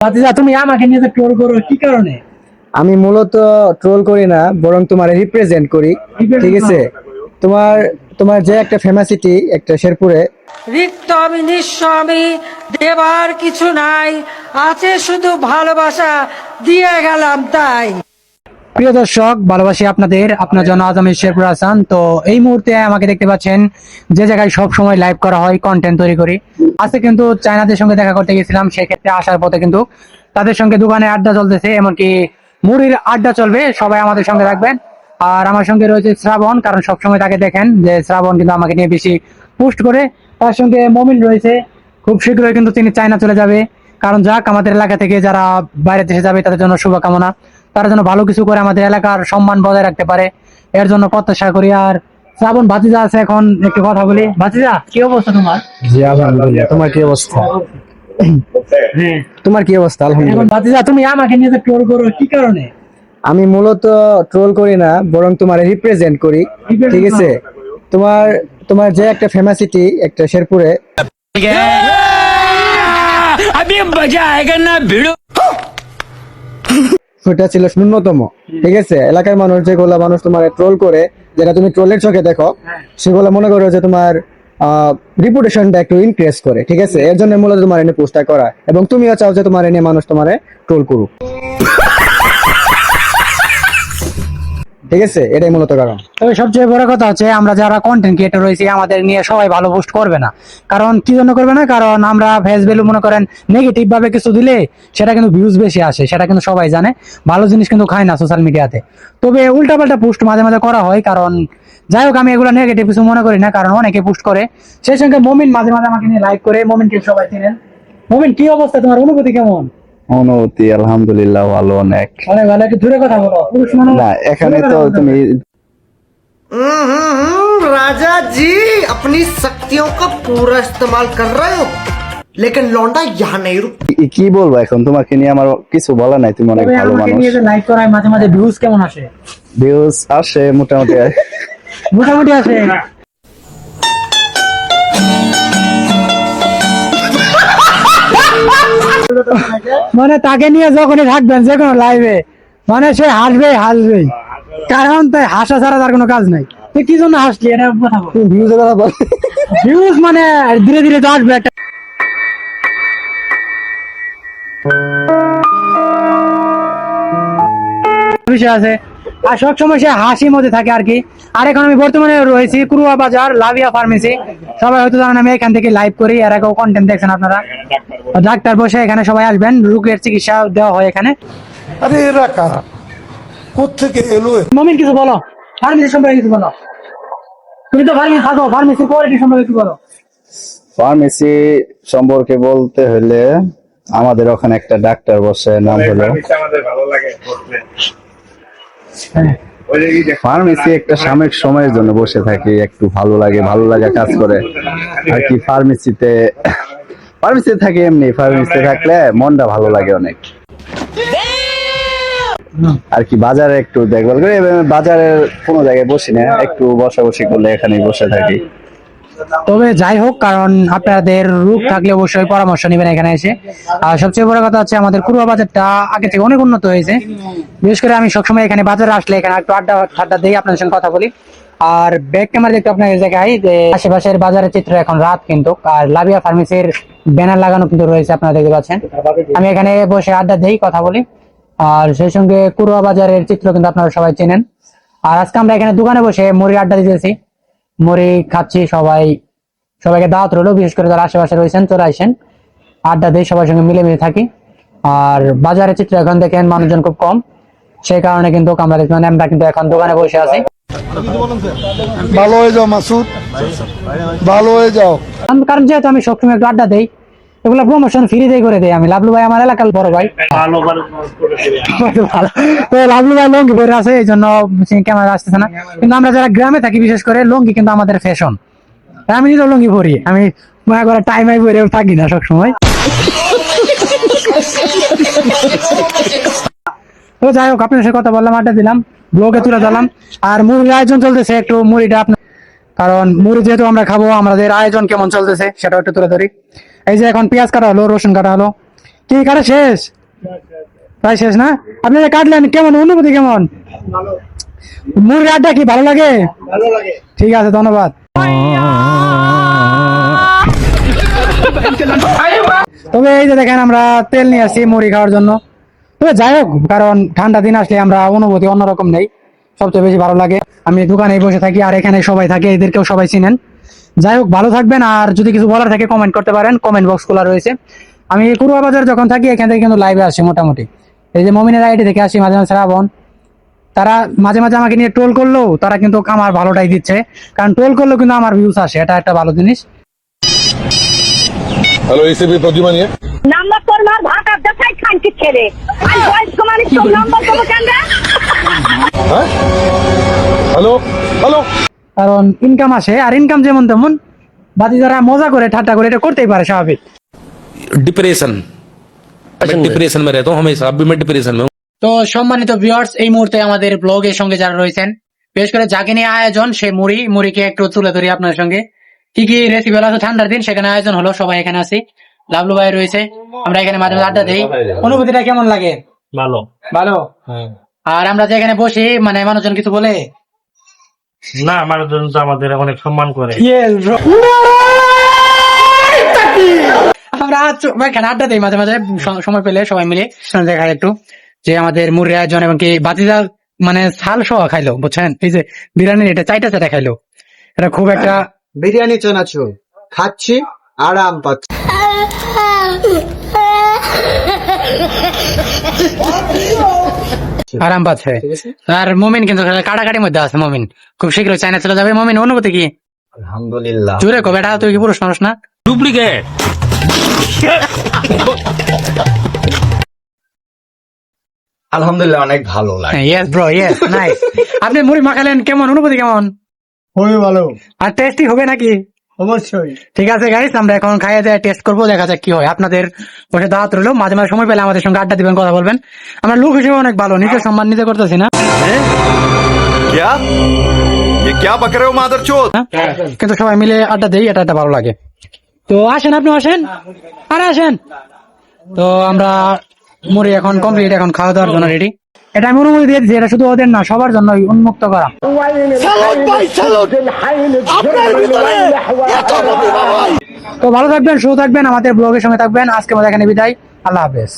ভাতিজা তুমি আমাকে নিয়ে ট্রোল করো কি কারণে? আমি মূলত ট্রোল করি না, বরং তোমার রিপ্রেজেন্ট করি। ঠিক আছে, তোমার তোমার যে একটা ফেমাসিটি একটা শেরপুরে। রিক্ত আমি নিঃস্ব আমি, দেবার কিছু নাই, আছে শুধু ভালোবাসা, দিয়ে গেলাম তাই। প্রিয় দর্শক, ভালোবাসি আপনাদের, আপনার জন্য আজ আমি শেরপুর হাসান। তো এই মুহূর্তে আমাকে দেখতে পাচ্ছেন যে জায়গায় সব সময় লাইভ করা হয়, কন্টেন্ট তৈরি করি। আজকে কিন্তু চায়নাদের সঙ্গে দেখা করতে গেছিলাম, সেক্ষেত্রে আসার পথে কিন্তু তাদের সঙ্গে দোকানে আড্ডা চলতেছে, এমনকি মুড়ির আড্ডা চলবে। সবাই আমাদের সঙ্গে রাখবেন। আর আমার সঙ্গে রয়েছে শ্রাবণ, কারণ সবসময় তাকে দেখেন যে শ্রাবণ কিন্তু আমাকে নিয়ে বেশি পোস্ট করে। তার সঙ্গে মমিন রয়েছে, খুব শীঘ্রই কিন্তু তিনি চায়না চলে যাবে। কারণ যাক, আমাদের এলাকা থেকে যারা বাইরে দেশে যাবে তাদের জন্য শুভকামনা, তারা যেন ভালো কিছু করে আমাদের এলাকার সম্মান বজায় রাখতে পারে, এর জন্য প্রত্যাশা করি। আর শ্রাবণ ভাতিজা আছে, এখন একটু কথা বলি। ভাতিজা, কি অবস্থা তোমার? জি আলহামদুলিল্লাহ, তোমার কি অবস্থা? তোমার কি অবস্থা? এখন আলহামদুলিল্লাহ। ভাতিজা তুমি আমাকে নিয়ে ট্রোল করো কি কারণে? আমি মূলত ট্রোল করি না, বরং তোমার রিপ্রেজেন্ট করি। ঠিক আছে, তোমার তোমার যে একটা ফেমাসিটি একটা শেরপুরে। ওটা ছিল ন্যূনতম। ঠিক আছে, এলাকার মানুষ যেগুলা মানুষ তোমার ট্রোল করে, যেটা তুমি ট্রোলের চোখে দেখো, সেগুলো মনে করো যে তোমার রিপুটেশনটা একটু ইনক্রিজ করে। ঠিক আছে, এর জন্য মূলত তোমার এনে পোস্টটা করা, এবং তুমিও চাও যে তোমার এনে মানুষ তোমার ট্রোল করুক। ঠিক আছে, এটাই মূলত কারণ। তবে সবচেয়ে বড় কথা হচ্ছে, আমরা যারা কন্টেন্ট ক্রিয়েটর রয়েছি, আমাদের নিয়ে সবাই ভালো পোস্ট করবে না। কারণ কি জন্য করবে না? কারণ আমরা ফেস ভ্যালু মনে করেন নেগেটিভ ভাবে কিছু দিলে সেটা কিন্তু ভিউজ বেশি আসে, সেটা কিন্তু সবাই জানে। ভালো জিনিস কিন্তু খায় না সোশ্যাল মিডিয়াতে। তবে উল্টাপাল্টা পোস্ট মাঝে মাঝে করা হয়। কারণ যাই হোক, আমি এগুলো নেগেটিভ কিছু মনে করি না, কারণ অনেকে পোস্ট করে। সেই সঙ্গে মমিন মাঝে মাঝে আমাকে নিয়ে লাইক করে। মমিনকে সবাই চেনেন। মমিন, কি অবস্থা তোমার? অনুভূতি কেমন? অনুভূতি আলহামদুলিল্লাহ ভালো, অনেক অনেক ভালো। একটু দূরে কথা বলো, পুরুষ মানুষ। না, এখানে তো তুমি राजा जी अपनी शक्तियों का पूरा इस्तेमाल कर रहे हो, लेकिन लौंडा यहाँ नहीं रुक। কি বলবো এখন, তোমাকে নিয়ে আমার কিছু বলা নাই, তুমি অনেক তবে ভালো আমাকে মানুষ। নিয়ে যে লাইক করায় মাঝে মাঝে ভিউজ কেমন আসে? ভিউজ আসে মোটামুটি। মোটামুটি আসে। মানে তাকে নিয়ে যখনই থাকবেন যে কোনো লাইভে, মানে সে হাসবে হাসবেই, কারণ তাই হাসা ছাড়া তার কোনো কাজ নাই। তুই কি জন্য হাসলি এটা কথা বল। ভিউজ কথা বল। ভিউজ মানে ধীরে ধীরে তো আসবে একটা। বিষয় আছে। আর সবসময় সে হাসির মধ্যে থাকে আর কি। আর এখন আমি বর্তমানে রয়েছি কুরুয়া বাজার লাভিয়া ফার্মেসি। সবাই হয়তো জানেন আমি এখান থেকে লাইভ করি, এর আগেও কন্টেন্ট দেখছেন আপনারা। ডাক্তার বসে, এখানে সবাই আসবেন, রোগের চিকিৎসা দেওয়া হয় এখানে। আরে এরা কারা, কোত্থেকে এলো? মমিন, কিছু বলো ফার্মেসি সম্পর্কে, কিছু বলো। তুমি তো ফার্মেসি থাকো, ফার্মেসি কোয়ালিটি সম্পর্কে কিছু বলো। ফার্মেসি সম্পর্কে বলতে হলে আমাদের ওখানে একটা ডাক্তার বসে, নাম হলো ফার্মেসি। একটা সাময়িক সময়ের জন্য বসে থাকি, একটু ভালো লাগে, ভালো লাগা কাজ করে আর কি। ফার্মেসিতে থাকি এমনি, ফার্মেসিতে থাকলে মনটা ভালো লাগে অনেক আর কি। বাজারে একটু দেখভাল করে, বাজারের কোনো জায়গায় বসি না, একটু বসাবসি করলে এখানেই বসে থাকি। তবে যাই হোক, কারণ আপনাদের রোগ থাকলে অবশ্যই পরামর্শ নেবেন এখানে এসে। আর সবচেয়ে বড় কথা হচ্ছে, আমাদের কুরুয়া বাজারটা আগে থেকে অনেক উন্নত হয়েছে। বিশেষ করে আমি সবসময় এখানে বাজারে আসলে এখানে একটু আড্ডা দিই, আপনাদের সঙ্গে কথা বলি। আর ব্যাক ক্যামেরা দেখতে আপনাদের দেখাই যে আশেপাশের বাজারের চিত্র এখন রাত কিন্তু। আর লাভিয়া ফার্মেসির ব্যানার লাগানো কিন্তু রয়েছে, আপনারা দেখতে পাচ্ছেন। আমি এখানে বসে আড্ডা দিই, কথা বলি। আর সেই সঙ্গে কুরুয়া বাজারের চিত্র কিন্তু আপনারা সবাই চেনেন। আর আজকে আমরা এখানে দোকানে বসে মুড়ি আড্ডা দিতেছি, মুড়ি খাচ্ছি। সবাইকে দাওয়াত রইলো, বিশেষ করে যারা আশেপাশে রয়েছেন চলে আসেন, আড্ডা দিই, সবার সঙ্গে মিলেমিশে থাকি। আর বাজারের চিত্র এখন দেখেন মানুষজন খুব কম, সেই কারণে কিন্তু আমরা কিন্তু এখন দোকানে বসে আছি। ভালো হয়ে যাও মাসুদ, ভালো হয়ে যাও। কারণ যেহেতু আমি সবসময় একটু আড্ডা দিই, এগুলো প্রমোশন ফ্রিতেই করে দেয় আমি। লাভলু ভাই আমার এলাকার বড় ভাই, তো লাভলু ভাই লঙ্গি পরে আছে, এই জন্য ক্যামেরা আসতেছে না। কিন্তু আমরা যারা গ্রামে থাকি, বিশেষ করে লঙ্গি কিন্তু আমাদের ফ্যাশন। আমি নিজেও লঙ্গি পরি, আমি মনে করে টাইমাই পরে থাকি না সবসময়। তো যাই হোক, আপনার সাথে কথা বললাম, আড্ডা দিলাম, ব্লগে তুলে দিলাম। আর মুড়ির আয়োজন চলতেছে, একটু মুড়িটা আপনার, কারণ মুড়ি যেহেতু আমরা খাবো, আমাদের আয়োজন কেমন চলতেছে সেটা একটু তুলে ধরি। এই যে এখন পেঁয়াজ কাটা হলো, রসুন কাটা হলো, কি কাটা শেষ? প্রায় শেষ না? আপনি যে কাটলেন কেমন অনুভূতি কেমন? মুরগি আড্ডা কি ভালো লাগে? ঠিক আছে, ধন্যবাদ। তবে এই যে দেখেন আমরা তেল নিয়ে আসছি মুড়ি খাওয়ার জন্য। তবে যাই হোক, কারণ ঠান্ডা দিন আসলে আমরা অনুভূতি অন্যরকম নেই, সবচেয়ে বেশি ভালো লাগে। আমি দোকানে বসে থাকি আর এখানে সবাই থাকে, এদেরকেও সবাই চিনেন। যাই হোক, ভালো থাকবেন, আর যদি কিছু বলার থাকে কমেন্ট করতে পারেন, কমেন্ট বক্স খোলা রয়েছে। আমি কুরুয়া বাজার যখন থাকি এখান থেকে কিন্তু লাইভে আসি মোটামুটি। এই যে মমিনের আইডি থেকে আসি মাঝে মাঝে শ্রাবণ, তারা মাঝে মাঝে আমাকে নিয়ে ট্রোল করলেও তারা কিন্তু আমার ভালোটাই দিচ্ছে, কারণ ট্রোল করলেও কিন্তু আমার ভিউজ আসে, এটা একটা ভালো জিনিস। Hello, ACB প্রদ্যুমানী। নাম্বার তোর মার ভাত আর দেখাই খান কি ছেলে আর বয়স কমানি তোর নাম্বার দেবো কেন রে? হ্যাঁ, হ্যালো হ্যালো। কারণ ইনকাম আসে, আর ইনকাম যেমন তেমন বাদি যারা মজা করে ঠাট্টা করে এটা করতেই পারে, স্বাভাবিক। डिप्रेशन, मैं डिप्रेशन में रहता हूँ हमेशा, अभी मैं डिप्रेशन में हूँ। তো সম্মানিত ভিউয়ার্স, এই মুহূর্তে আমাদের ব্লগের সঙ্গে যারা রয়েছেন, বিশেষ করে যাকে নিয়ে আয়োজন সে মুড়িকে একটু তুলে ধরি আপনার সঙ্গে। কি কি রেসিপি হলো, ঠান্ডার দিন সেখানে আয়োজন হলো, সবাই এখানে আছি, লাভলু ভাই রয়েছে, আমরা এখানে মাঝে মাঝে আড্ডা দিই। অনুভূতিটা কেমন লাগে? ভালো ভালো। আর আমরা যে এখানে বসি, মানে মানুষজন কিছু বলে না, মানুষজন তো আমাদের অনেক সম্মান করে। আমরা এখানে আড্ডা দিই মাঝে মাঝে সময় পেলে সবাই মিলে দেখায় একটু যে আমাদের মুড়ির আয়োজন, এবং কি বাতিজা মানে ছাল সহ খাইলো, বুঝছেন? এই যে বিরিয়ানি এটা চাইটা খাইলো, এটা খুব একটা বিরিয়ানি চানাচুর খাচ্ছি, আরাম পাচ্ছি। আরাম পাচ্ছে। আর মমিন কিন্তু কাটাকাটির মধ্যে আছে, মমিন খুব শীঘ্রই চায়না চলে যাবে। মমিন অনুভূতি কি? আলহামদুলিল্লাহ। জোরে কবে, এটা তুই কি পুরুষ মানুষ না? डुप्लीकेट। আলহামদুলিল্লাহ, অনেক ভালো লাগে। Yes bro, yes, nice. আপনি মুড়ি মাখালেন, কেমন অনুভূতি কেমন? খুবই ভালো, আর টেস্টি হবে নাকি? অবশ্যই। ঠিক আছে গাইস, আমরা এখন খাইয়ে দেয় টেস্ট করবো, দেখা যাক কি হয়। আপনাদের বসে দাওয়াত রইলো, মাঝে মাঝে সময় পেলে আমাদের সঙ্গে আড্ডা দিবেন, কথা বলবেন। আমরা লোক হিসেবে অনেক ভালো, নিজের সম্মান নিজে করতেছি না, क्या ये क्या बक रहे हो मादरचोद? কিন্তু সবাই মিলে আড্ডা দেই, এটা একটা ভালো লাগে। তো আসেন, আপনি আসেন, আরে আসেন। তো আমরা মুড়ি এখন কমপ্লিট, এখন খাওয়া দাওয়ার জন্য রেডি। এটা আমি অনুমতি দিয়ে দিচ্ছি, এটা শুধু ওদের না, সবার জন্য উন্মুক্ত করা। তো ভালো থাকবেন, সুস্থ থাকবেন, আমাদের ব্লগের সঙ্গে থাকবেন। আজকে আমাদের এখানে বিদায়, আল্লাহ হাফেজ।